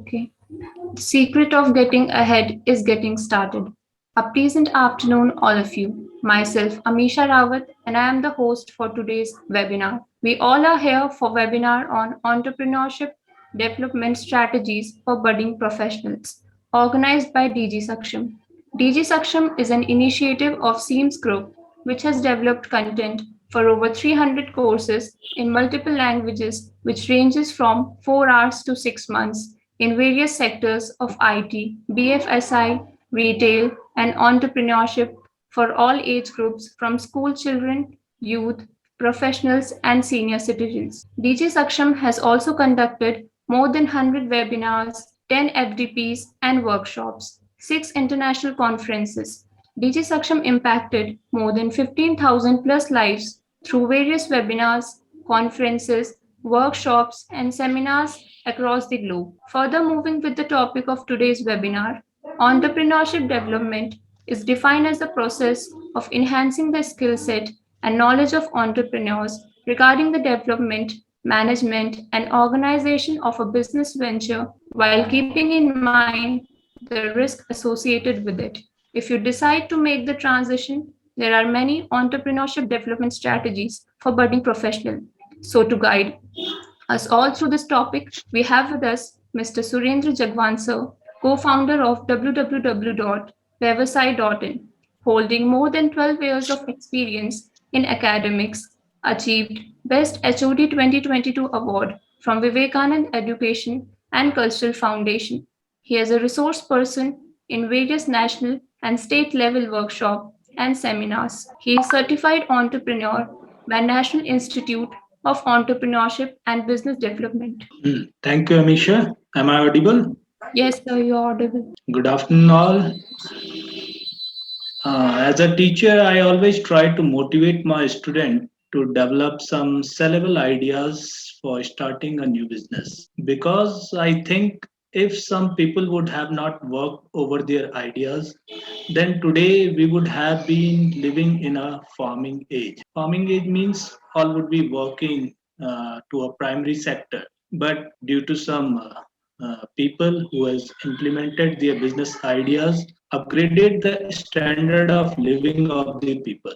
Okay. The secret of getting ahead is getting started. A pleasant afternoon, all of you. Myself, Amisha Rawat, and I am the host for today's webinar. We all are here for webinar on entrepreneurship development strategies for budding professionals, organized by Digisaksham. Digisaksham is an initiative of SEMS Group, which has developed content for over 300 courses in multiple languages, which ranges from 4 hours to 6 months in various sectors of IT, BFSI, retail, and entrepreneurship for all age groups from school children, youth, professionals, and senior citizens. DJ Saksham has also conducted more than 100 webinars, 10 FDPs, and workshops, 6 international conferences. DJ Saksham impacted more than 15,000 plus lives through various webinars, conferences, workshops, and seminars across the globe. Further moving with the topic of today's webinar, entrepreneurship development is defined as the process of enhancing the skill set and knowledge of entrepreneurs regarding the development, management, and organization of a business venture while keeping in mind the risk associated with it. If you decide to make the transition, there are many entrepreneurship development strategies for budding professionals. So, to guide us all through this topic, we have with us Mr. Surendra Jagwansar, co-founder of www.vyavasai.in, holding more than 12 years of experience in academics, achieved Best HOD 2022 award from Vivekanand Education and Cultural Foundation. He is a resource person in various national and state level workshops and seminars. He is certified entrepreneur by National Institute of Entrepreneurship and Business Development. Thank you, Amisha. Am I audible? Yes, sir, you're audible. Good afternoon, all. As a teacher, I always try to motivate my student to develop some sellable ideas for starting a new business. Because I think if some people would have not worked over their ideas, then today we would have been living in a farming age. Farming age means all would be working to a primary sector. But due to some people who has implemented their business ideas, upgraded the standard of living of the people.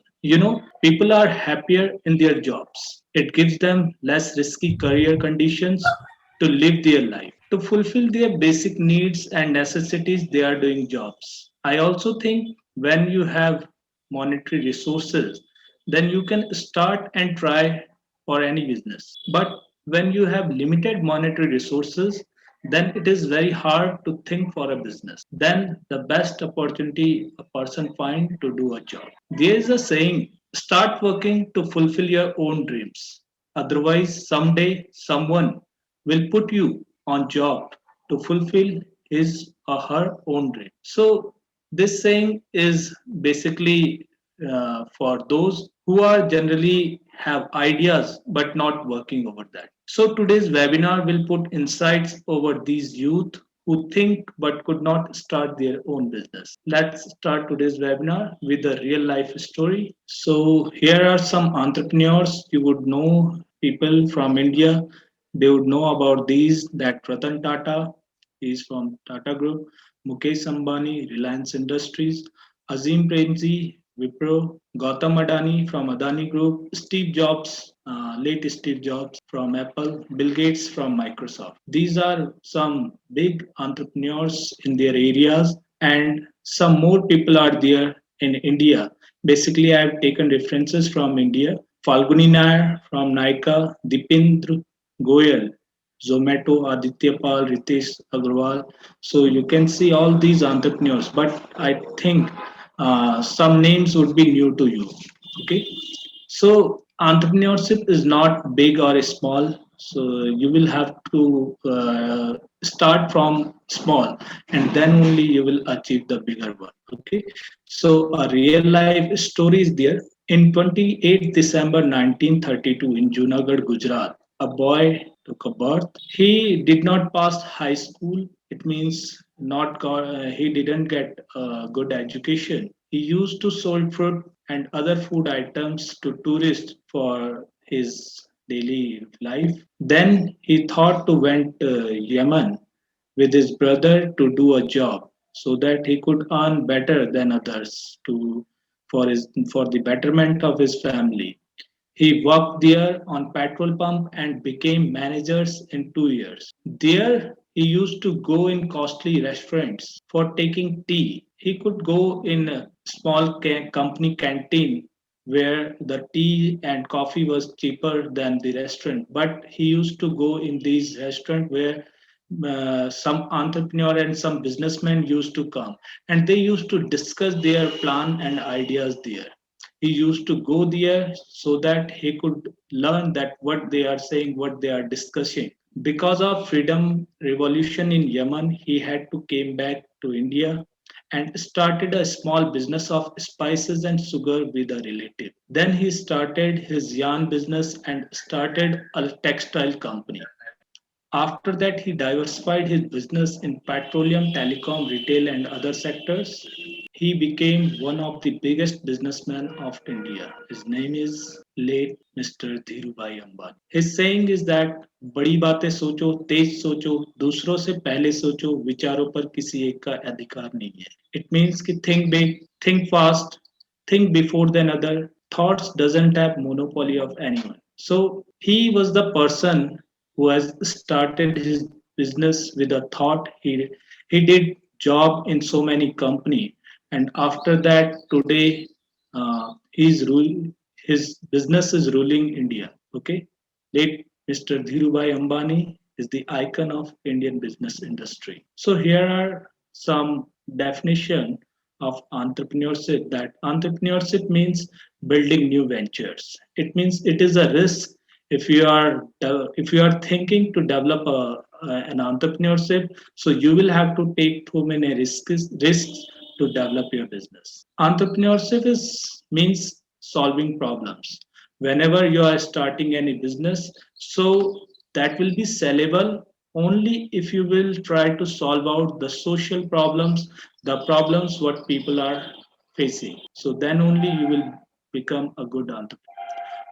People are happier in their jobs. It gives them less risky career conditions to live their life. To fulfill their basic needs and necessities, they are doing jobs. I also think when you have monetary resources, then you can start and try for any business. But when you have limited monetary resources, then it is very hard to think for a business. Then the best opportunity a person find to do a job. There is a saying, start working to fulfill your own dreams. Otherwise, someday someone will put you on job to fulfill his or her own dream. So this saying is basically for those who are generally have ideas but not working over that. So today's webinar will put insights over these youth who think but could not start their own business. Let's start today's webinar with a real life story. So here are some entrepreneurs you would know, people from India. They would know about these, that Ratan Tata is from Tata Group, Mukesh Ambani, Reliance Industries, Azim Premji, Wipro, Gautam Adani from Adani Group, Steve Jobs, late Steve Jobs from Apple, Bill Gates from Microsoft. These are some big entrepreneurs in their areas, and some more people are there in India. Basically, I have taken references from India. Falguni Nair from Nika, Dipendra Goyal, Zomato, Aditya Pal, Ritesh Agarwal. So you can see all these entrepreneurs, but I think some names would be new to you. Okay, so entrepreneurship is not big or small. So you will have to start from small, and then only you will achieve the bigger one. Okay, so a real life story is there. In 28th December 1932 in Junagadh, Gujarat, a boy took a birth. He did not pass high school. It means not got, he didn't get a good education. He used to sell fruit and other food items to tourists for his daily life. Then he thought to went to Yemen with his brother to do a job so that he could earn better than others for the betterment of his family. He worked there on petrol pump and became managers in 2 years. There he used to go in costly restaurants for taking tea. He could go in a small company canteen where the tea and coffee was cheaper than the restaurant, but he used to go in these restaurants where some entrepreneur and some businessmen used to come, and they used to discuss their plan and ideas there. He used to go there so that he could learn that what they are saying, what they are discussing. Because of freedom revolution in Yemen, he had to came back to India and started a small business of spices and sugar with a relative. Then he started his yarn business and started a textile company. After that, he diversified his business in petroleum, telecom, retail, and other sectors. He became one of the biggest businessmen of India. His name is late Mr. Dhirubhai Ambani. His saying is that बड़ी बातें सोचो, तेज सोचो, दूसरों से पहले सोचो, विचारों पर किसी एक का अधिकार नहीं है. It means कि think big, think fast, think before than other. Thoughts doesn't have monopoly of anyone. So he was the person who has started his business with a thought. He did job in so many company, and after that today he's rule his business is ruling India. Okay, late Mr. Dhirubhai Ambani is the icon of Indian business industry. So here are some definition of entrepreneurship. That entrepreneurship means building new ventures. It means it is a risk. If you are thinking to develop an entrepreneurship, so you will have to take too many risks to develop your business. Entrepreneurship is means solving problems. Whenever you are starting any business, so that will be sellable only if you will try to solve out the social problems, the problems what people are facing. So then only you will become a good entrepreneur.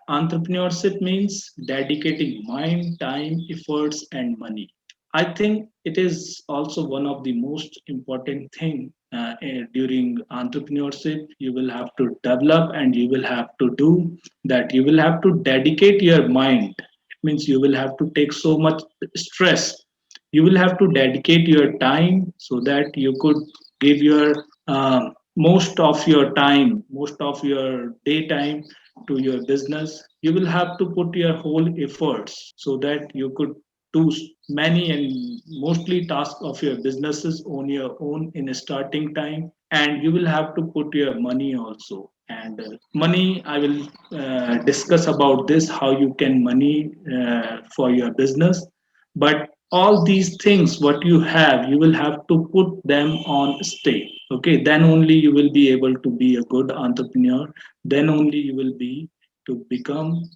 Entrepreneurship means dedicating mind, time, efforts, and money. I think it is also one of the most important thing during entrepreneurship. You will have to develop and you will have to do that. You will have to dedicate your mind. It means you will have to take so much stress. You will have to dedicate your time so that you could give your most of your time, most of your daytime to your business. You will have to put your whole efforts so that you could do many and mostly tasks of your businesses on your own in a starting time, and you will have to put your money also. And money, I will discuss about this how you can money for your business. But all these things what you have, you will have to put them on stake. Okay, then only you will be able to be a good entrepreneur. Then only you will be to become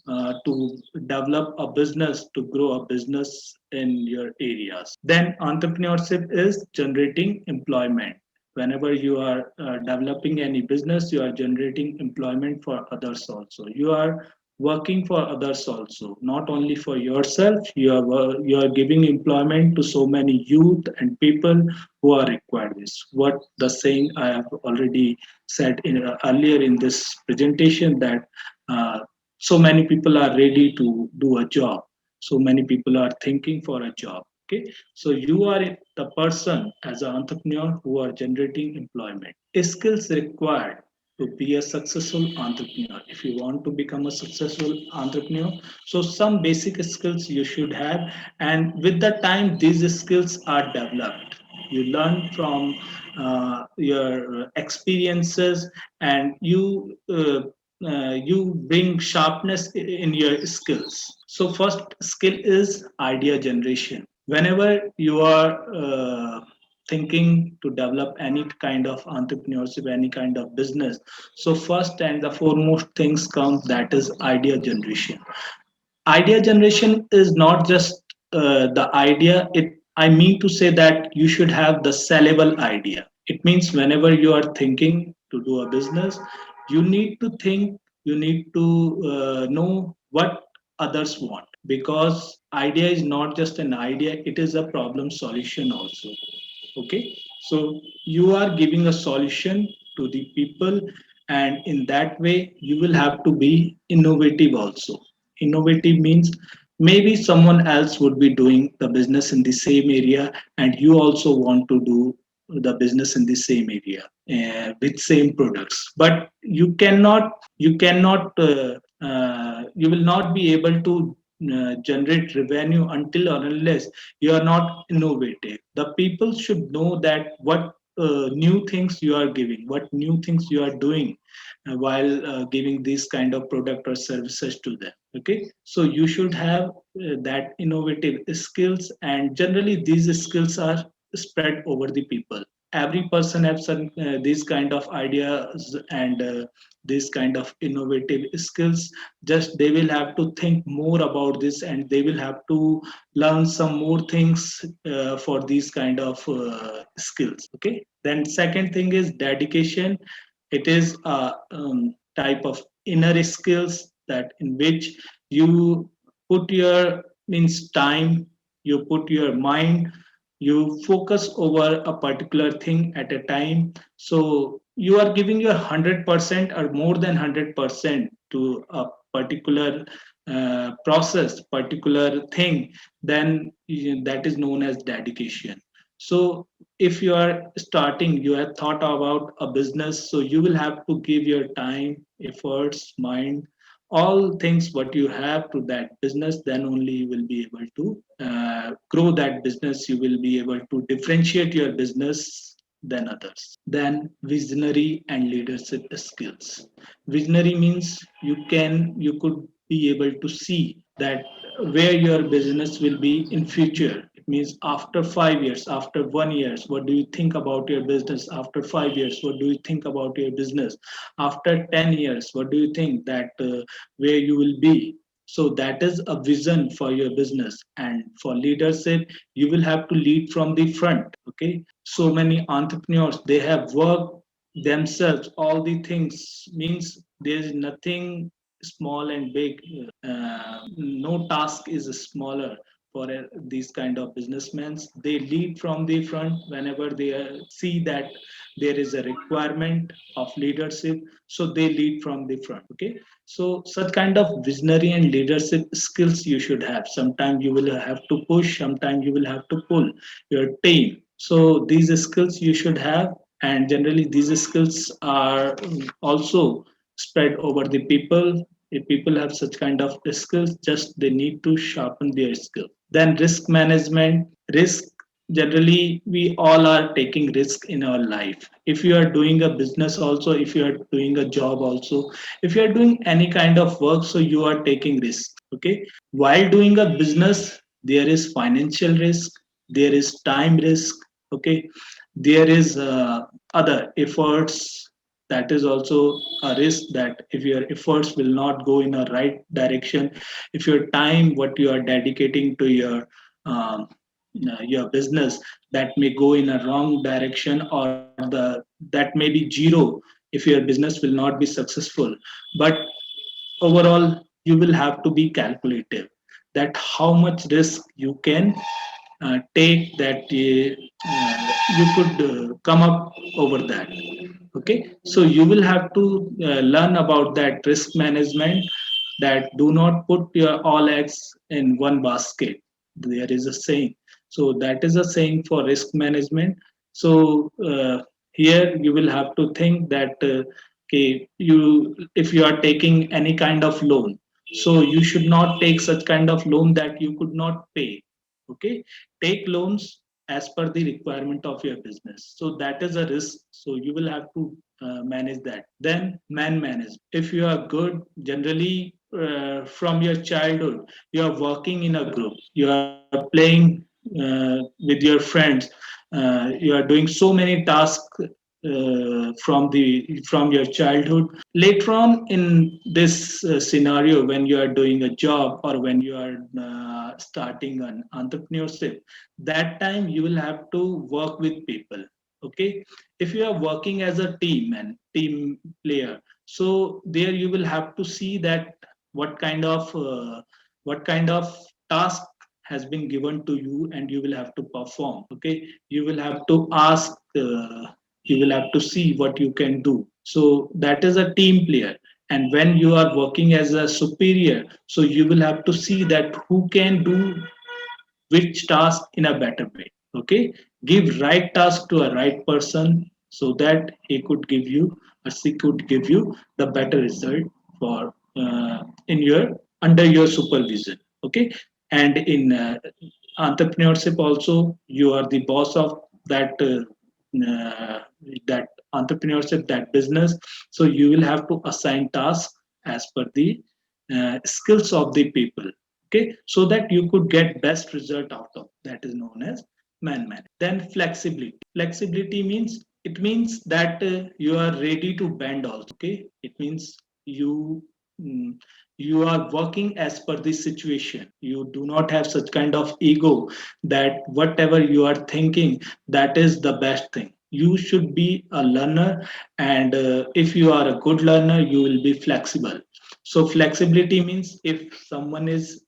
to develop a business, to grow a business in your areas. Then entrepreneurship is generating employment. Whenever you are developing any business, you are generating employment for others also. You are working for others also, not only for yourself. You are giving employment to so many youth and people who are required this. What the saying I have already said earlier in this presentation, that uh, so many people are ready to do a job, so many people are thinking for a job. Okay, so you are the person as an entrepreneur who are generating employment. Skills required to be a successful entrepreneur. If you want to become a successful entrepreneur, so some basic skills you should have, and with the time these skills are developed. You learn from your experiences, and you bring sharpness in your skills. So first skill is idea generation. Whenever you are thinking to develop any kind of entrepreneurship, any kind of business, so first and the foremost things come, that is idea generation. Idea generation is not just the idea. I mean to say that you should have the sellable idea. It means whenever you are thinking to do a business, you need to think, you need to know what others want. because idea is not just an idea, it is a problem solution also. Okay, so you are giving a solution to the people, and in that way you will have to be innovative also. Innovative means maybe someone else would be doing the business in the same area, and you also want to do the business in the same area with same products, but you will not be able to generate revenue until or unless you are not innovative. The people should know that what new things you are giving, what new things you are doing while giving these kind of product or services to them. Okay, so you should have that innovative skills, and generally these skills are spread over the people. Every person has some these kind of ideas and these kind of innovative skills. Just they will have to think more about this, and they will have to learn some more things for these kind of skills. Okay, then second thing is dedication. It is a type of inner skills that in which you put your means time, you put your mind, you focus over a particular thing at a time. So you are giving your 100% or more than 100% to a particular process, particular thing. Then that is known as dedication. So if you are starting, you have thought about a business, so you will have to give your time, efforts, mind, all things what you have to that business. Then only you will be able to grow that business. You will be able to differentiate your business than others. Then visionary and leadership skills. Visionary means you could be able to see that where your business will be in future. It means after 5 years, after 1 years, what do you think about your business? After 5 years, what do you think about your business? After 10 years, what do you think that where you will be? So that is a vision for your business. And for leadership, you will have to lead from the front. Okay, so many entrepreneurs, they have worked themselves all the things, means there is nothing small and big. No task is smaller for these kind of businessmen. They lead from the front whenever they see that there is a requirement of leadership, so they lead from the front. Okay, so such kind of visionary and leadership skills you should have. Sometimes you will have to push, sometimes you will have to pull your team. So these skills you should have, and generally these skills are also spread over the people. If people have such kind of skills, just they need to sharpen their skill. Then risk management. Risk, generally we all are taking risk in our life. If you are doing a business also, if you are doing a job also, if you are doing any kind of work, so you are taking risk. Okay, while doing a business, there is financial risk, there is time risk. Okay, there is other efforts. That is also a risk, that if your efforts will not go in a right direction, if your time what you are dedicating to your business, that may go in a wrong direction, or that may be zero if your business will not be successful. But overall you will have to be calculative, that how much risk you can take, that you could come up over that. Okay, so you will have to learn about that risk management, that do not put your all eggs in one basket. There is a saying, so that is a saying for risk management. So here you will have to think that okay, you if you are taking any kind of loan, so you should not take such kind of loan that you could not pay. Okay, take loans as per the requirement of your business. So that is a risk, so you will have to manage that. Then man manage. If you are good, generally from your childhood you are working in a group, you are playing with your friends, you are doing so many tasks from your childhood. Later on in this scenario, when you are doing a job or when you are starting an entrepreneurship, that time you will have to work with people. Okay, if you are working as a team and team player, so there you will have to see that what kind of what kind of task has been given to you, and you will have to perform. Okay, you will have to ask, you will have to see what you can do. So that is a team player. And when you are working as a superior, so you will have to see that who can do which task in a better way. Okay, give right task to a right person, so that he could give you, or she could give you the better result for in your under your supervision. Okay, and in entrepreneurship also, you are the boss of that uh, that entrepreneurship, that business. So you will have to assign tasks as per the skills of the people. Okay, so that you could get best result out of that is known as man management. Then flexibility means, it means that you are ready to bend also. Okay, it means you mm, you are working as per the situation. You do not have such kind of ego that whatever you are thinking, that is the best thing. You should be a learner, and if you are a good learner, you will be flexible. So flexibility means, if someone is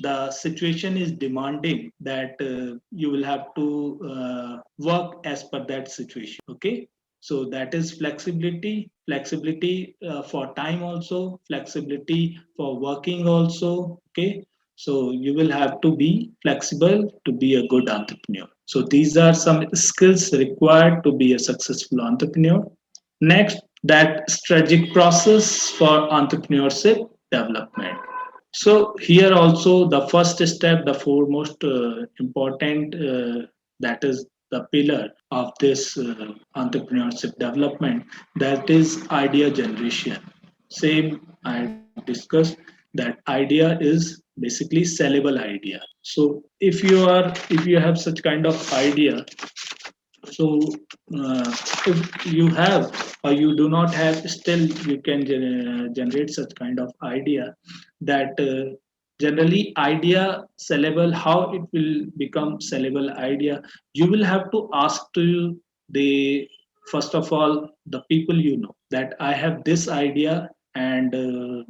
the situation is demanding that you will have to work as per that situation. Okay, so that is flexibility. Flexibility for time also, flexibility for working also. Okay, so you will have to be flexible to be a good entrepreneur. So these are some skills required to be a successful entrepreneur. Next, that strategic process for entrepreneurship development. So here also, the first step, the foremost important, that is the pillar of this entrepreneurship development, that is idea generation. Same I discussed, that idea is basically sellable idea. So if you have such kind of idea, so if you have or you do not have, still you can generate such kind of idea. That generally idea sellable, how it will become sellable idea, you will have to ask to the, first of all, the people, you know, that I have this idea, and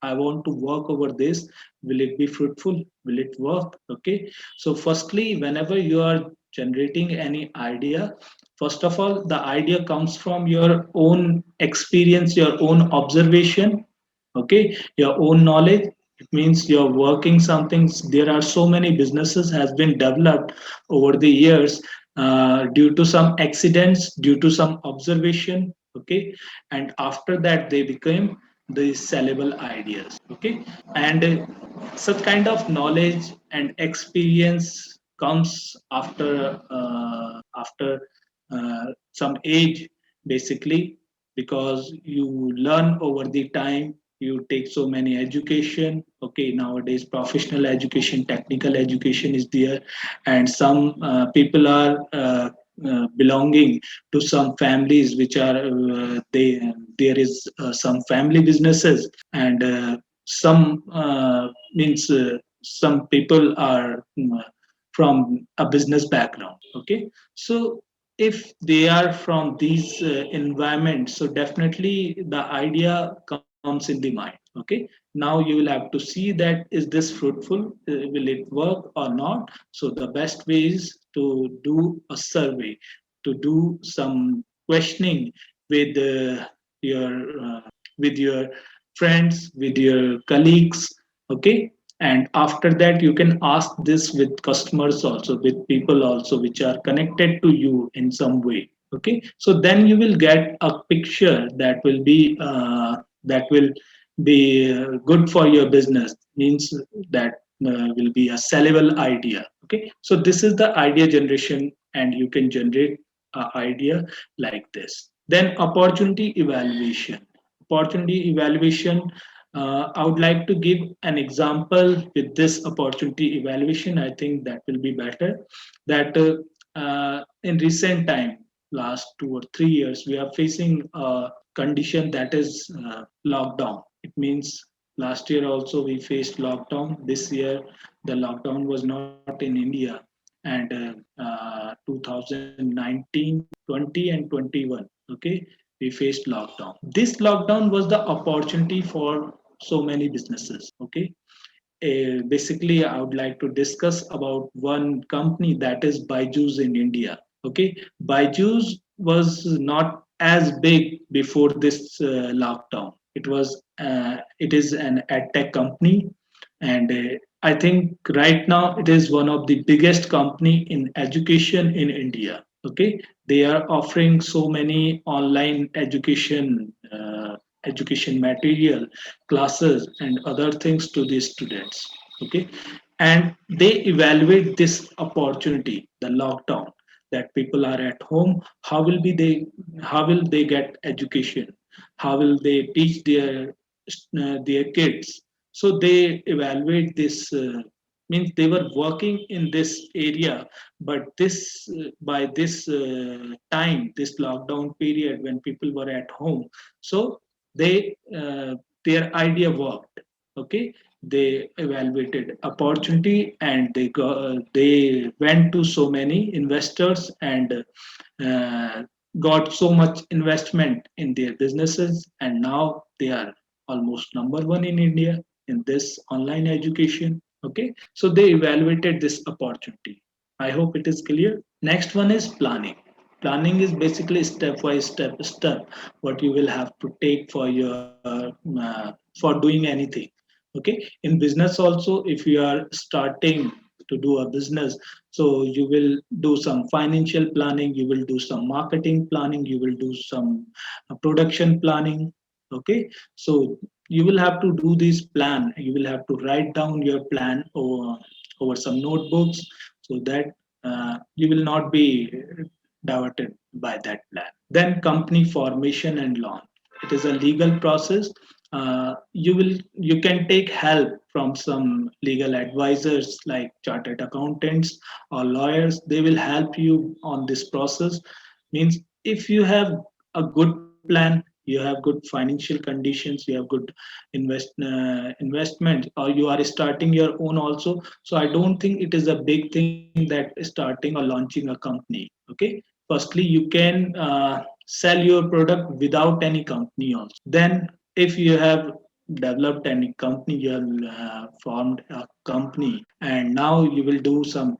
I want to work over this. Will it be fruitful? Will it work? Okay. So firstly, whenever you are generating any idea, first of all, the idea comes from your own experience, your own observation. Okay, your own knowledge. It means you're working something. There are so many businesses has been developed over the years due to some accidents, due to some observation. Okay, and after that they became the sellable ideas. Okay, and such kind of knowledge and experience comes after some age, basically, because you learn over the time. You take so many education. Okay, nowadays professional education, technical education is there, and some people are belonging to some families which are they there is some family businesses, and some means some people are from a business background. Okay, so if they are from these environments, so definitely the idea comes in the mind. Okay, now you will have to see that is this fruitful, will it work or not. So the best way is to do a survey, to do some questioning with your with your friends, with your colleagues. Okay, and after that you can ask this with customers also, with people also which are connected to you in some way. Okay, so then you will get a picture that will be good for your business, means that will be a sellable idea. Okay, so this is the idea generation, and you can generate an idea like this. Then opportunity evaluation, I would like to give an example with this opportunity evaluation. I think that will be better. That in recent time, last 2 or 3 years, we are facing a condition that is lockdown. It means last year also we faced lockdown. This year the lockdown was not in India, and 2019, 20, and 21. Okay, we faced lockdown. This lockdown was the opportunity for so many businesses. Okay, basically I would like to discuss about one company, that is Byju's in India. Okay, Byju's was not as big before this lockdown. It is an ad tech company, and I think right now it is one of the biggest company in education in India. Okay, they are offering so many online education material, classes, and other things to the students. Okay, and they evaluate this opportunity, the lockdown, that people are at home. How will they get education? How will they teach their kids? So they evaluate this. Means they were working in this area, but by this time, this lockdown period, when people were at home, so they their idea worked. Okay, they evaluated opportunity, and they went to so many investors, and uh, got so much investment in their businesses, and now they are almost number one in India in this online education. Okay, so they evaluated this opportunity. I hope it is clear. Next one is planning. Planning is basically step what you will have to take for doing anything. Okay, in business also, if you are starting to do a business, so you will do some financial planning, you will do some marketing planning, you will do some production planning. Okay, so you will have to do this plan, you will have to write down your plan over some notebooks, so that you will not be diverted by that plan. Then company formation and launch. It is a legal process. You can take help from some legal advisors like chartered accountants or lawyers. They will help you on this process. Means if you have a good plan, you have good financial conditions, you have good investment, or you are starting your own also. So I don't think it is a big thing that starting or launching a company. Okay, firstly you can sell your product without any company also. Then if you have developed any company, you have formed a company, and now you will do some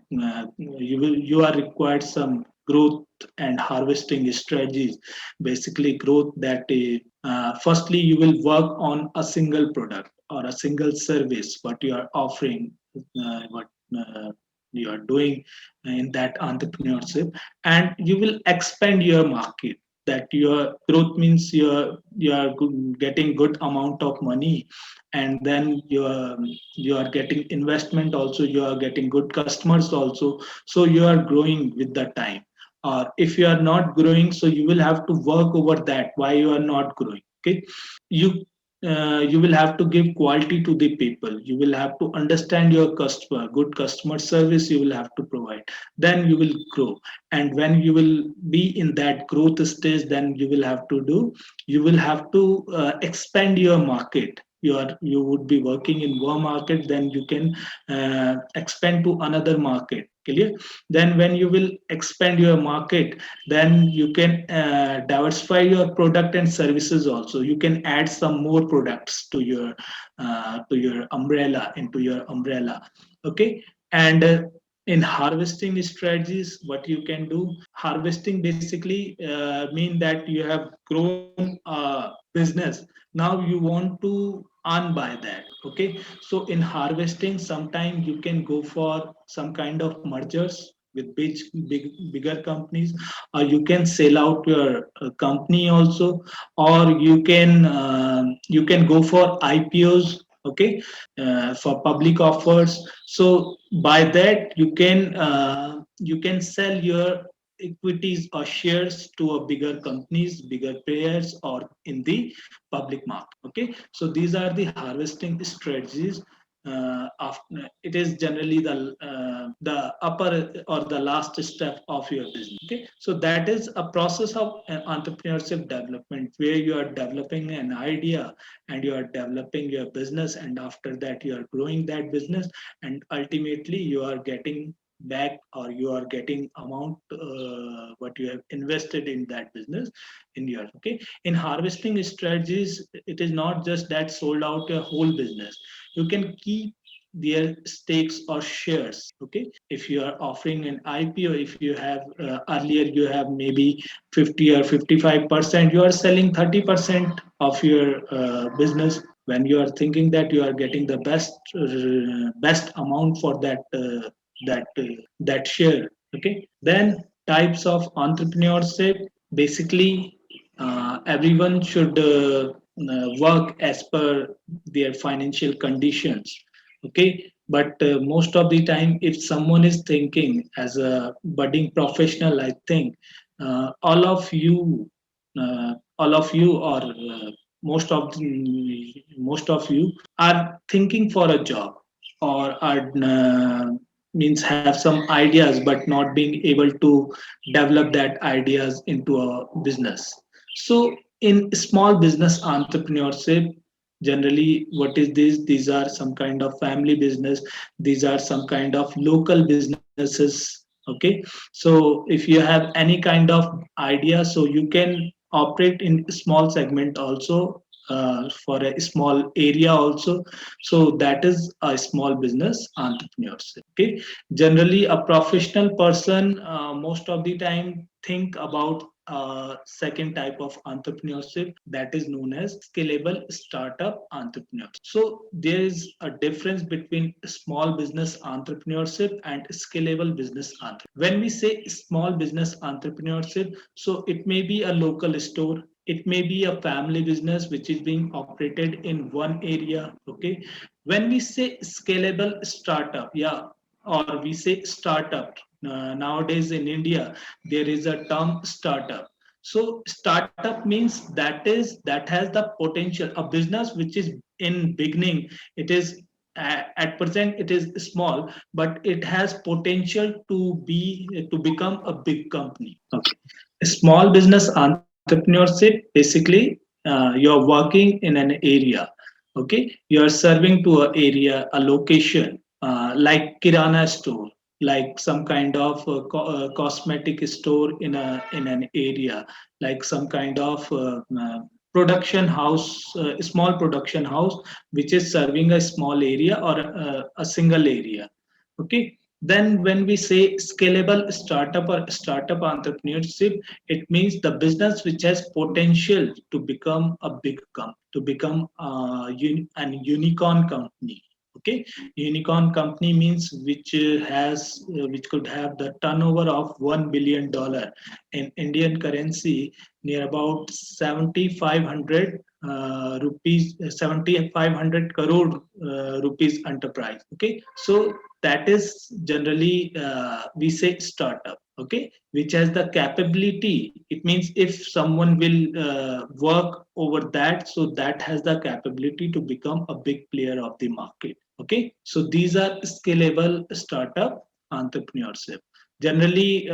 you are required some growth and harvesting strategies. Basically growth, that firstly you will work on a single product or a single service, what you are offering, what you are doing in that entrepreneurship, and you will expand your market. That your growth means getting good amount of money, and then you are getting investment also, you are getting good customers also, so you are growing with the time. Or if you are not growing, so you will have to work over that, why you are not growing. Okay, you will have to give quality to the people, you will have to understand your customer, good customer service you will have to provide, then you will grow. And when you will be in that growth stage, then you will have to expand your market. You would be working in one market, then you can expand to another market. Clear? Then when you will expand your market, then you can diversify your product and services also. You can add some more products to your umbrella, into your umbrella. Okay, and in harvesting strategies, what you can do, harvesting basically mean that you have grown a business, now you want to earn by that. Okay, so in harvesting, sometimes you can go for some kind of mergers with bigger companies, or you can sell out your company also, or you can go for IPOs. Okay, for public offers. So by that you can sell your equities or shares to a bigger companies, bigger players, or in the public market. Okay, so these are the harvesting strategies. It is generally the upper or the last step of your business. Okay, so that is a process of entrepreneurship development, where you are developing an idea, and you are developing your business, and after that you are growing that business, and ultimately you are getting back, or you are getting amount what you have invested in that business in your. Okay, in harvesting strategies, it is not just that sold out a whole business. You can keep their stakes or shares. Okay, if you are offering an IPO, if you have earlier you have maybe 50 or 55%, you are selling 30% of your business. When you are thinking that you are getting the best amount for that that share. Okay, then types of entrepreneurship, basically everyone should work as per their financial conditions. Okay, but most of the time if someone is thinking as a budding professional, I think all of you or most of you are thinking for a job, or are means have some ideas but not being able to develop that ideas into a business. So in small business entrepreneurship, generally what is this? These are some kind of family business, these are some kind of local businesses. Okay, so if you have any kind of idea, so you can operate in small segment also, for a small area also. So that is a small business entrepreneurship. Okay, generally a professional person most of the time think about second type of entrepreneurship, that is known as scalable startup entrepreneurship. So there is a difference between small business entrepreneurship and scalable business entrepreneurship. When we say small business entrepreneurship, so it may be a local store, it may be a family business which is being operated in one area. Okay, when we say scalable startup, yeah, or we say startup, nowadays in India there is a term startup. So startup means that has the potential, a business which is in beginning, it is at present it is small, but it has potential to become a big company. Okay, small business entrepreneurship, basically you're working in an area. Okay, you're serving to a area, a location, like kirana store, like some kind of cosmetic store in an area, like some kind of production house, small production house which is serving a small area or a single area. Okay, then when we say scalable startup or startup entrepreneurship, it means the business which has potential to become a big company, to become an unicorn company. Okay, unicorn company means which could have the turnover of $1 billion in Indian currency, near about 7,500 rupees, 7,500 crore rupees enterprise. Okay, so that is generally we say startup. Okay, which has the capability, it means if someone will work over that, so that has the capability to become a big player of the market. Okay, so these are scalable startup entrepreneurship. Generally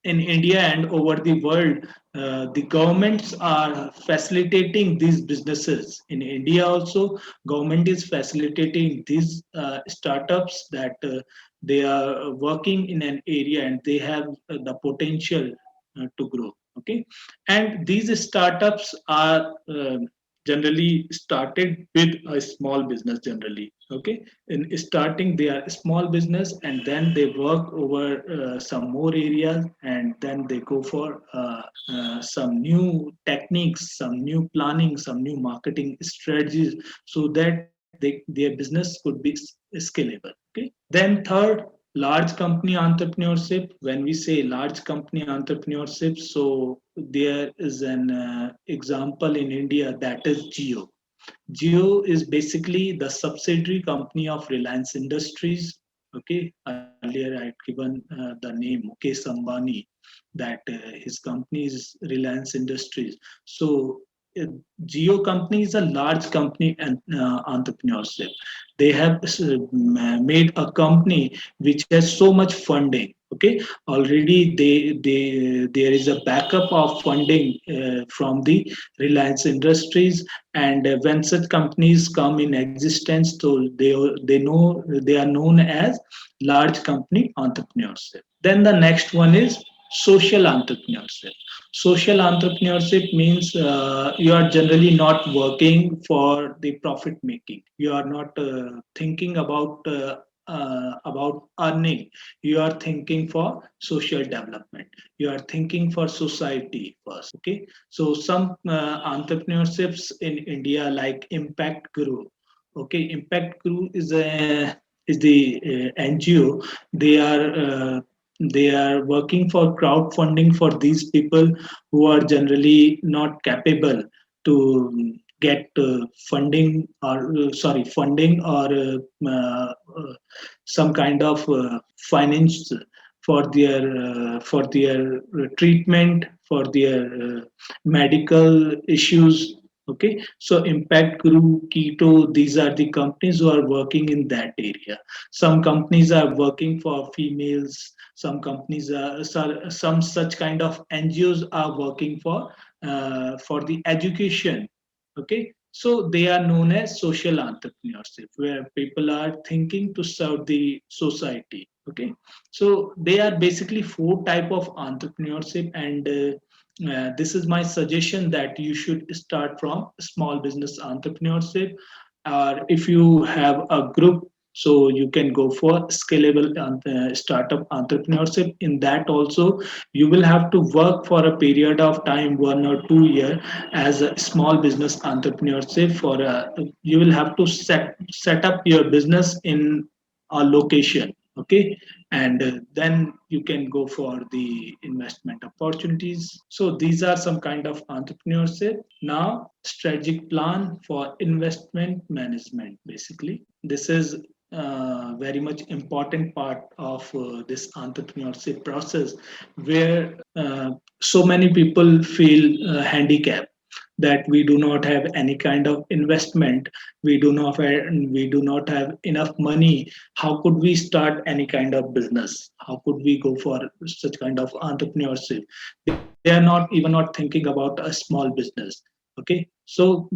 in India and over the world, the governments are facilitating these businesses. In India also, government is facilitating these startups, that they are working in an area and they have the potential to grow. Okay, and these startups are generally started with a small business generally. Okay, in starting they are small business, and then they work over some more areas, and then they go for some new techniques, some new planning, some new marketing strategies, so that their business could be scalable. Okay, then third, large company entrepreneurship. When we say large company entrepreneurship, so there is an example in India, that is Geo. Geo is basically the subsidiary company of Reliance Industries. Okay, earlier I had given the name Mukesh Ambani, that his company is Reliance Industries. So uh, Geo company is a large company and entrepreneurship. They have made a company which has so much funding. Okay, already there is a backup of funding from the Reliance Industries, and when such companies come in existence, so they are known as large company entrepreneurship. Then the next one is social entrepreneurship. Social entrepreneurship means you are generally not working for the profit making. You are not thinking about earning. You are thinking for social development. You are thinking for society first. Okay, so some entrepreneurships in India like Impact Guru. Okay, Impact Guru is the NGO. They are they are working for crowdfunding for these people who are generally not capable to get funding or some kind of finance for their treatment, for their medical issues. Okay, so Impact Guru, Keto, these are the companies who are working in that area. Some companies are working for females. Some companies are some such kind of NGOs are working for the education. Okay, so they are known as social entrepreneurship, where people are thinking to serve the society. Okay, so they are basically four type of entrepreneurship, and this is my suggestion that you should start from small business entrepreneurship, or if you have a group, so you can go for scalable startup entrepreneurship. In that also, you will have to work for a period of time, 1 or 2 year, as a small business entrepreneurship. You will have to set up your business in a location. Okay, and then you can go for the investment opportunities. So these are some kind of entrepreneurship. Now, strategic plan for investment management. Basically, this is very much important part of this entrepreneurship process, where so many people feel handicapped, that we do not have any kind of investment, we do not have enough money. How could we start any kind of business? How could we go for such kind of entrepreneurship? They are not even not thinking about a small business. Okay, so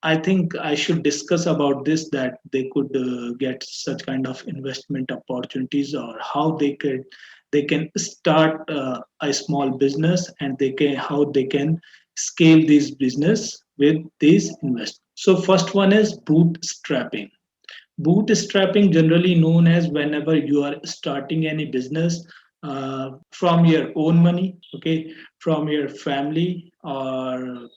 I think I should discuss about this, that they could get such kind of investment opportunities, or how they can start a small business, and they can how they can scale this business with these investments. So first one is bootstrapping. Bootstrapping, generally known as whenever you are starting any business from your own money. Okay, from your family, or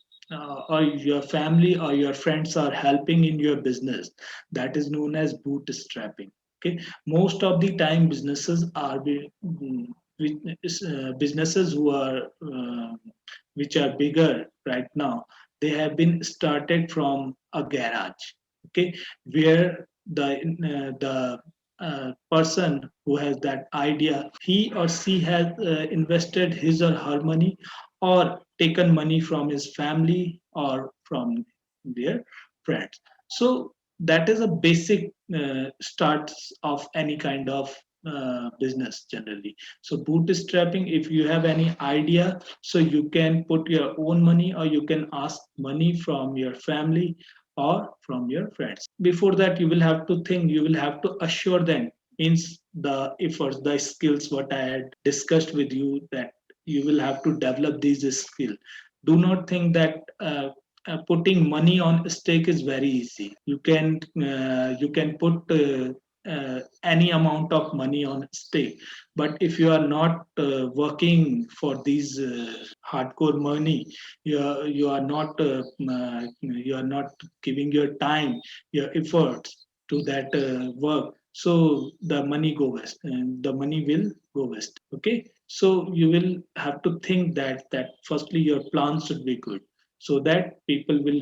your family or your friends are helping in your business. That is known as bootstrapping. Okay, most of the time businesses who are which are bigger right now, they have been started from a garage. Okay, where the person who has that idea, he or she has invested his or her money, or taken money from his family or from their friends. So that is a basic start of any kind of business generally. So bootstrapping, if you have any idea, so you can put your own money, or you can ask money from your family or from your friends. Before that, you will have to think, you will have to assure them, means the efforts, the skills what I had discussed with you, that you will have to develop these skills. Do not think that putting money on stake is very easy. You can put any amount of money on stake, but if you are not working for these hardcore money, you are not you are not giving your time, your efforts to that work, so the money go west, and the money will go west. Okay, so you will have to think that firstly your plan should be good, so that people will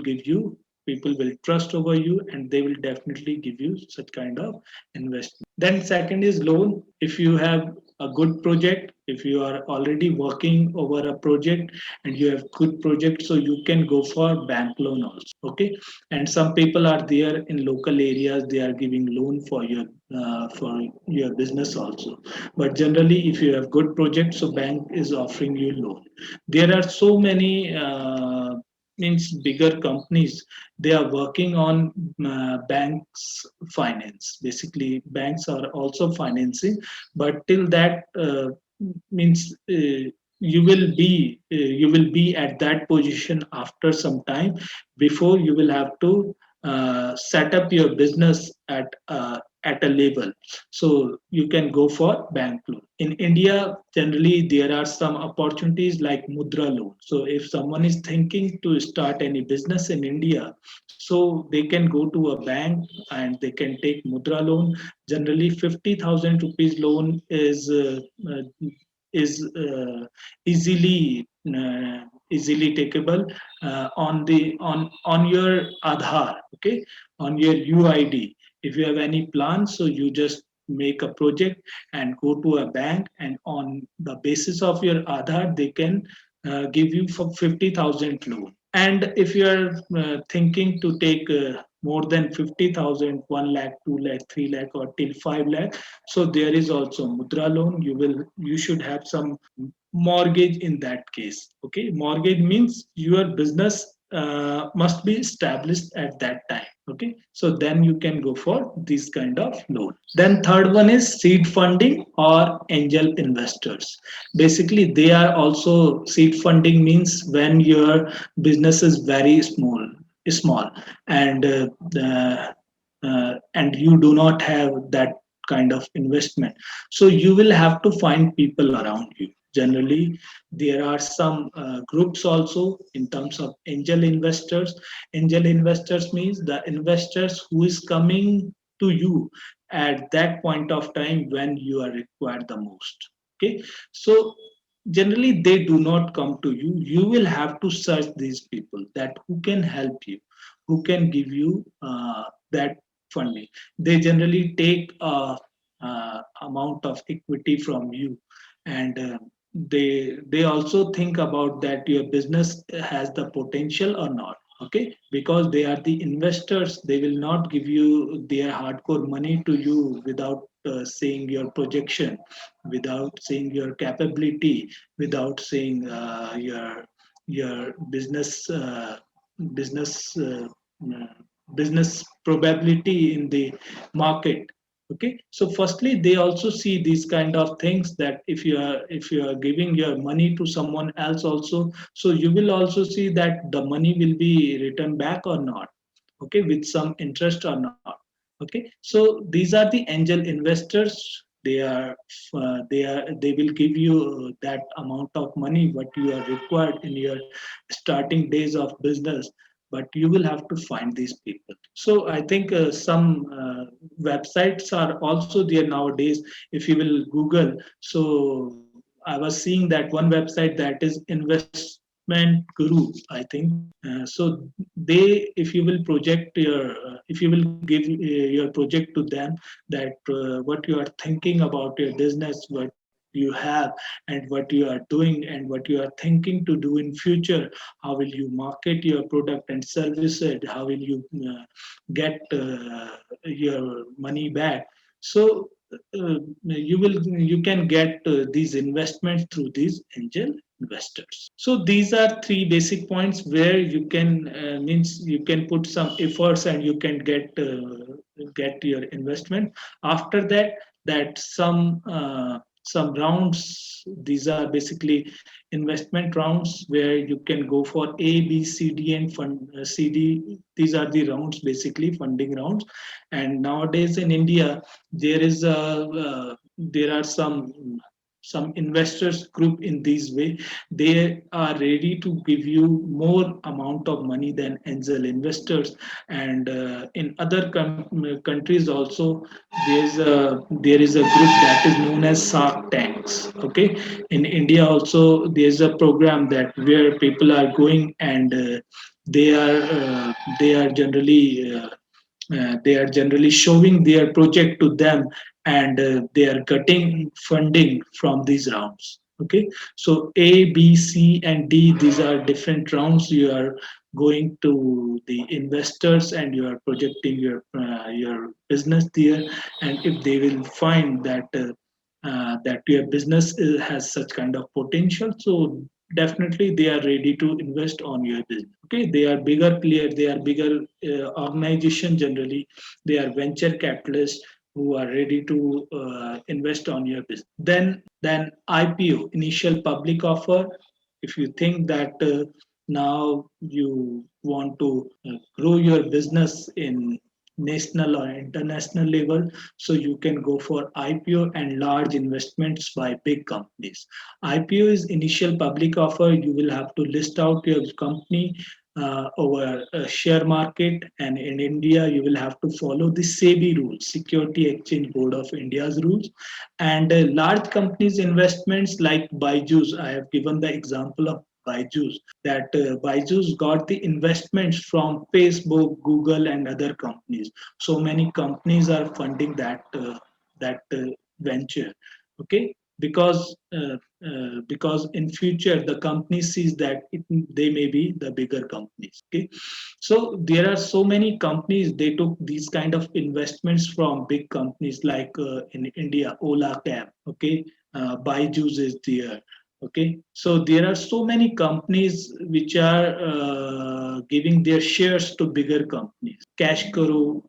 trust over you, and they will definitely give you such kind of investment. Then second is loan. If you have a good project, if you are already working over a project and you have good project, so you can go for bank loan also. Okay, and some people are there in local areas, they are giving loan for your business also. But generally, if you have good project, so bank is offering you loan. There are so many means bigger companies, they are working on banks finance. Basically, banks are also financing, but till that means you will be at that position after some time, before you will have to set up your business at a level, so you can go for bank loan. In India, generally there are some opportunities like mudra loan. So if someone is thinking to start any business in India, so they can go to a bank and they can take mudra loan. Generally 50,000 rupees loan is easily takeable on your Aadhaar, okay, on your UID. If you have any plans, so you just make a project and go to a bank, and on the basis of your Aadhaar, they can give you for 50,000 loan. And if you are thinking to take more than 50,000, 1 lakh, 2 lakh, 3 lakh, or till 5 lakh, so there is also mudra loan. You should have some mortgage in that case. Okay, mortgage means your business must be established at that time. Okay, so then you can go for this kind of loan. Then third one is seed funding or angel investors. Basically, they are also seed funding means when your business is very small, and and you do not have that kind of investment, so you will have to find people around you. Generally there are some groups also in terms of angel investors. Angel investors means the investors who is coming to you at that point of time when you are required the most. Okay, so generally they do not come to you. You will have to search these people that who can help you, who can give you that funding. They generally take a amount of equity from you, and they also think about that your business has the potential or not. Okay, because they are the investors, they will not give you their hardcore money to you without seeing your projection, without seeing your capability, without seeing your business uh, business probability in the market. Okay, so firstly they also see these kind of things, that if you are giving your money to someone else also, so you will also see that the money will be returned back or not, okay, with some interest or not. Okay, so these are the angel investors. They will give you that amount of money what you are required in your starting days of business, but you will have to find these people. So I think some websites are also there nowadays. If you will Google, so I was seeing that one website that is investment guru, I think. So they, if you will project your, if you will give your project to them, that what you are thinking about your business, what you have, and what you are doing, and what you are thinking to do in future, how will you market your product and service it, how will you get your money back. So you can get these investments through these angel investors. So these are three basic points where you can means you can put some efforts and you can get your investment. After that, some rounds, these are basically investment rounds where you can go for A, B, C, D, and fund CD. These are the rounds, basically funding rounds. And nowadays in India, there are some investors group in this way. They are ready to give you more amount of money than angel investors. And in other countries also, there is a group that is known as Shark Tanks. Okay, in India also there's a program that where people are going, and they are they are generally they are generally showing their project to them, and they are getting funding from these rounds. Okay, so A, B, C, and D, these are different rounds. You are going to the investors and you are projecting your business there, and if they will find that your business has such kind of potential, so definitely they are ready to invest on your business. Okay, they are bigger player, they are bigger organization. Generally they are venture capitalists, who are ready to invest on your business. Then IPO, initial public offer. If you think that now you want to grow your business in national or international level, so you can go for IPO and large investments by big companies. IPO is initial public offer. You will have to list out your company over a share market, and in India you will have to follow the SEBI rules, Security Exchange Board of India's rules. And large companies investments like Byju's, I have given the example of Byju's, that Byju's got the investments from Facebook, Google, and other companies. So many companies are funding that venture. Okay, because in future the company sees that they may be the bigger companies. Okay, so there are so many companies, they took these kind of investments from big companies like in India, Ola Cab. Okay, Byju's is there. Okay, so there are so many companies which are giving their shares to bigger companies. Cash Karo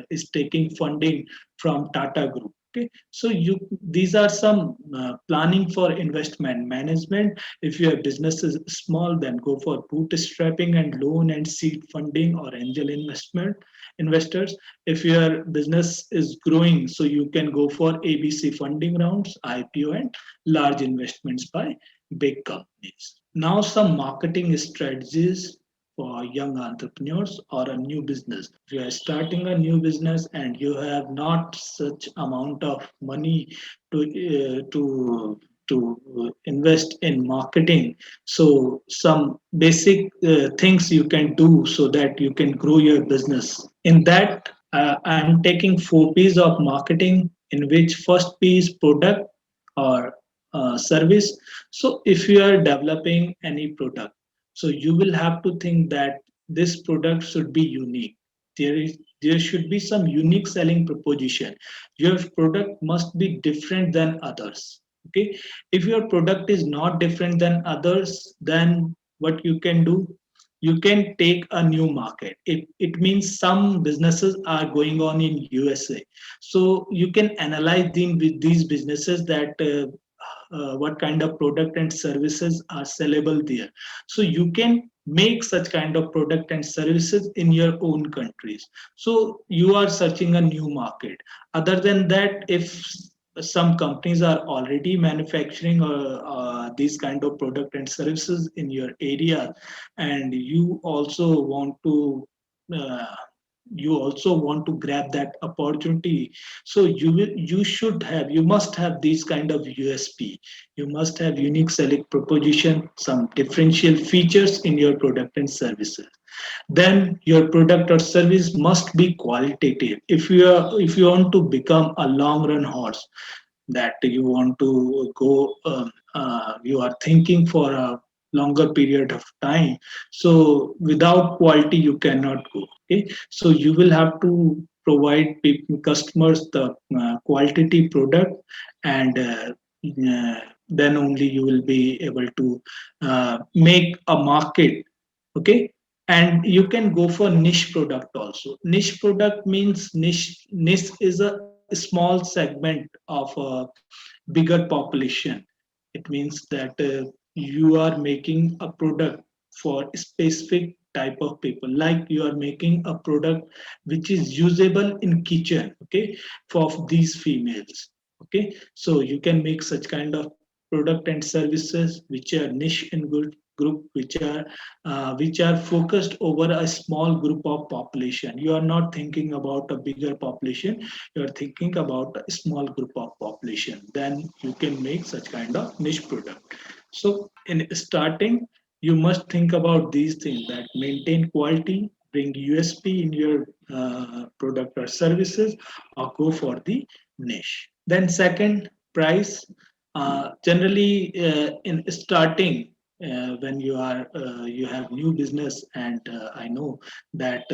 is taking funding from Tata Group. Okay, so these are some planning for investment management. If your business is small, then go for bootstrapping and loan and seed funding or angel investors. If your business is growing, so you can go for ABC funding rounds, IPO, and large investments by big companies. Now, some marketing strategies for young entrepreneurs or a new business. If you are starting a new business and you have not such amount of money to invest in marketing, so some basic things you can do so that you can grow your business. In that, I'm taking 4 P's of marketing, in which first P is product or service. So if you are developing any product, so you will have to think that this product should be unique. There should be some unique selling proposition. Your product must be different than others. Okay, if your product is not different than others, then what you can do, you can take a new market. It means some businesses are going on in USA, so you can analyze with these businesses that what kind of product and services are sellable there, so you can make such kind of product and services in your own countries. So you are searching a new market. Other than that, if some companies are already manufacturing these kind of product and services in your area, and uh, you also want to grab that opportunity, so you must have these kind of USP. You must have unique selling proposition, some differential features in your product and services. Then your product or service must be qualitative. If you want to become a long run horse, that you want to go, you are thinking for a longer period of time, so without quality you cannot go. Okay, so you will have to provide customers the quality product, and then only you will be able to make a market. Okay, and you can go for niche product also. Niche product means niche is a small segment of a bigger population. It means that you are making a product for specific type of people, like you are making a product which is usable in kitchen. Okay, for these females. Okay, so you can make such kind of product and services which are niche in good group, which are focused over a small group of population. You are not thinking about a bigger population, you are thinking about a small group of population. Then you can make such kind of niche product. So in starting, you must think about these things, that maintain quality, bring USP in your product or services, or go for the niche. Then second, price. Generally, in starting, when you have new business, and I know that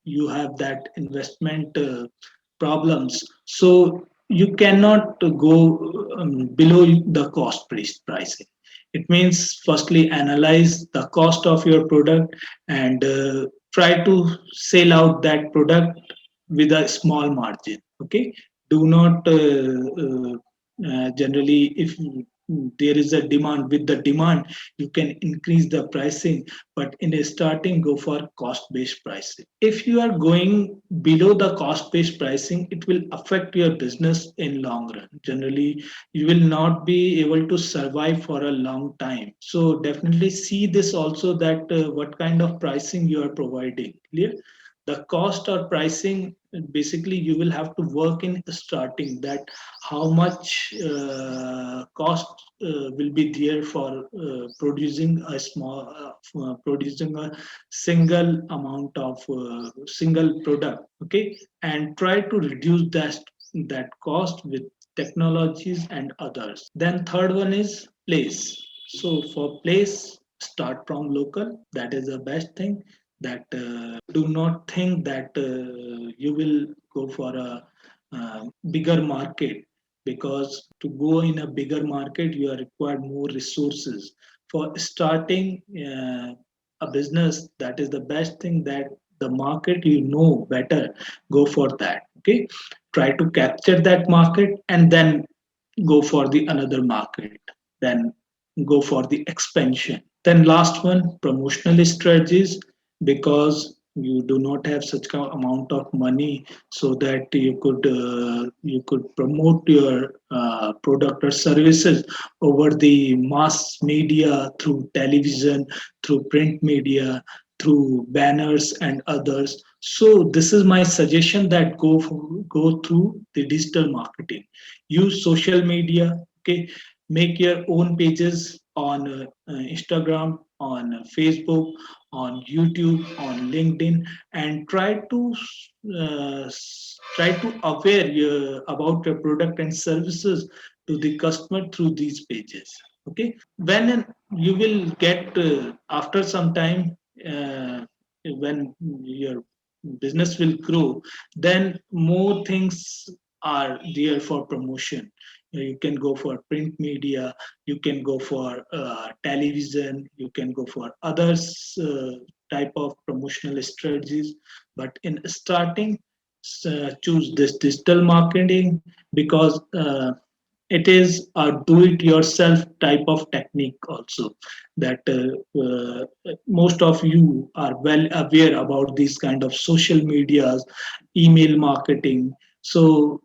you have that investment problems, so you cannot go below the cost pricing. It means firstly analyze the cost of your product, and try to sell out that product with a small margin. Okay, do not generally, if there is a demand, with the demand you can increase the pricing, but in a starting, go for cost based pricing. If you are going below the cost based pricing, it will affect your business in long run. Generally, you will not be able to survive for a long time. So definitely see this also, that what kind of pricing you are providing. Clear? The cost or pricing, basically you will have to work in starting, that how much cost will be there for producing a producing a single amount of single product. Okay, and try to reduce that cost with technologies and others. Then third one is place. So for place, start from local. That is the best thing. That do not think that you will go for a bigger market, because to go in a bigger market you are required more resources. For starting a business, that is the best thing, that the market you know better, go for that. Okay, try to capture that market and then go for the another market, then go for the expansion. Then last one, promotional strategies, because you do not have such amount of money so that you could promote your product or services over the mass media, through television, through print media, through banners and others. So this is my suggestion, that go through the digital marketing. Use social media. Okay, make your own pages on Instagram, on Facebook, on YouTube, on LinkedIn, and try to aware about your product and services to the customer through these pages. Okay, when you will get after some time, when your business will grow, then more things are there for promotion. You can go for print media, you can go for television, you can go for others type of promotional strategies. But in starting, choose this digital marketing, because it is a do it yourself type of technique also, that most of you are well aware about these kind of social medias, email marketing. So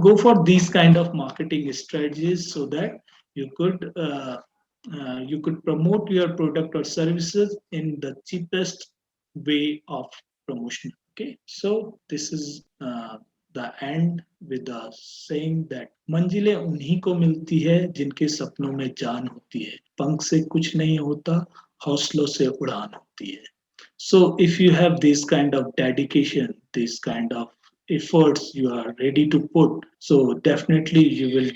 go for these kind of marketing strategies, so that you could you could promote your product or services in the cheapest way of promotion. Okay, so this is the end with the saying that मंजिलें उन्हीं को मिलती है जिनके सपनों में जान होती है, पंख से कुछ नहीं होता, हौसलों से उड़ान होती है. So if you have this kind of dedication, this kind of efforts you are ready to put, so definitely you will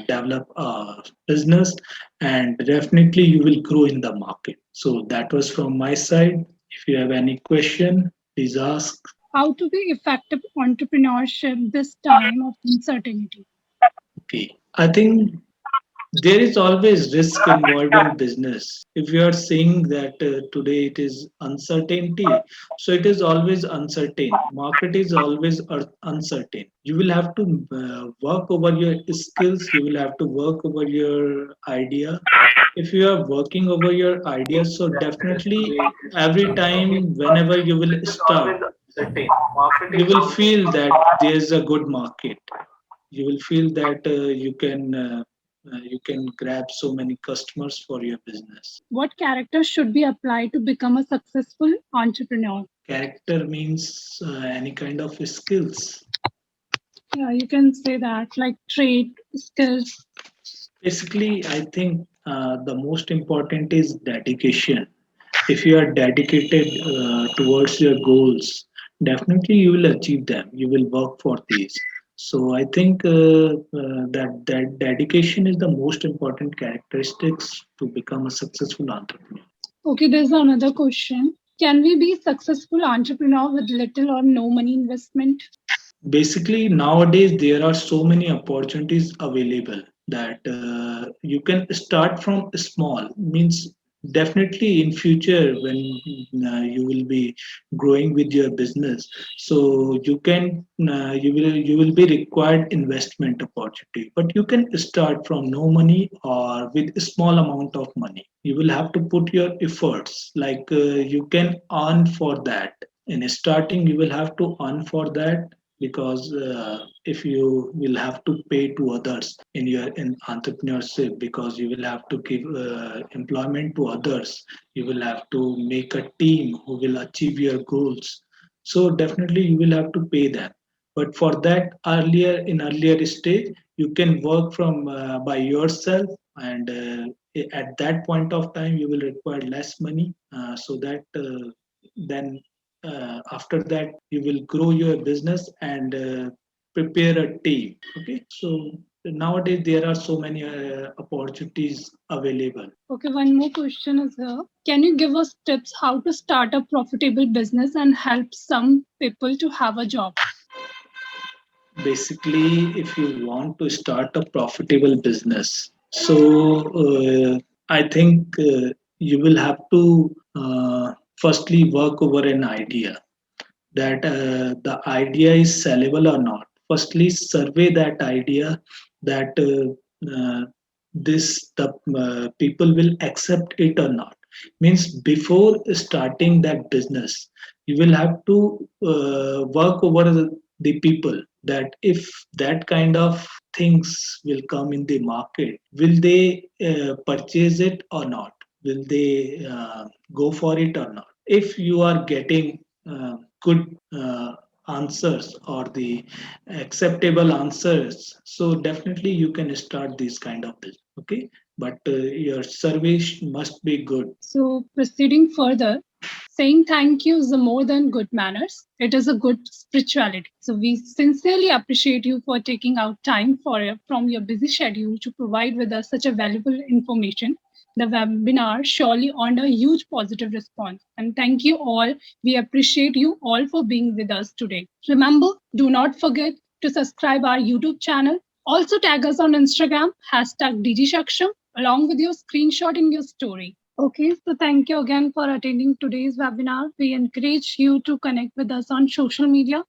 develop a business, and definitely you will grow in the market. So that was from my side. If you have any question, please ask. How to be effective entrepreneurship this time of uncertainty? Okay, I think there is always risk involved in business. If you are saying that today it is uncertainty, so it is always uncertain. Market is always uncertain. You will have to work over your skills. You will have to work over your idea. If you are working over your idea, so definitely every time, whenever you will start, you will feel that there is a good market. You will feel that you can grab so many customers for your business. What character should be applied to become a successful entrepreneur? Character means any kind of skills. Yeah, you can say that, like trait, skills. Basically, I think the most important is dedication. If you are dedicated towards your goals, definitely you will achieve them. You will work for these. So I think that dedication is the most important characteristics to become a successful entrepreneur. Okay, there's another question. Can we be successful entrepreneur with little or no money investment? Basically, nowadays there are so many opportunities available, that you can start from small. Means definitely in future when you will be growing with your business, so you will be required investment opportunity, but you can start from no money or with a small amount of money. You will have to put your efforts, like you can earn for that. In starting you will have to earn for that, because if you will have to pay to others in entrepreneurship, because you will have to give employment to others, you will have to make a team who will achieve your goals, so definitely you will have to pay them. But for that, earlier stage, you can work from by yourself, and at that point of time you will require less money, so that then after that you will grow your business and prepare a team. Okay, so nowadays there are so many opportunities available. Okay, one more question is here. Can you give us tips how to start a profitable business and help some people to have a job? Basically, if you want to start a profitable business, so I think you will have to firstly work over an idea, that the idea is sellable or not. Firstly, survey that idea, that this the people will accept it or not. Means before starting that business, you will have to work over the people, that if that kind of things will come in the market, will they purchase it or not? Will they go for it or not? If you are getting good answers or the acceptable answers, so definitely you can start this kind of business. Okay, but your service must be good. So, proceeding further, saying thank you is a more than good manners. It is a good spirituality. So, we sincerely appreciate you for taking out time from your busy schedule to provide with us such a valuable information. The webinar surely earned a huge positive response. And thank you all. We appreciate you all for being with us today. Remember, do not forget to subscribe our YouTube channel. Also tag us on Instagram, hashtag Digisaksham, along with your screenshot in your story. Okay, so thank you again for attending today's webinar. We encourage you to connect with us on social media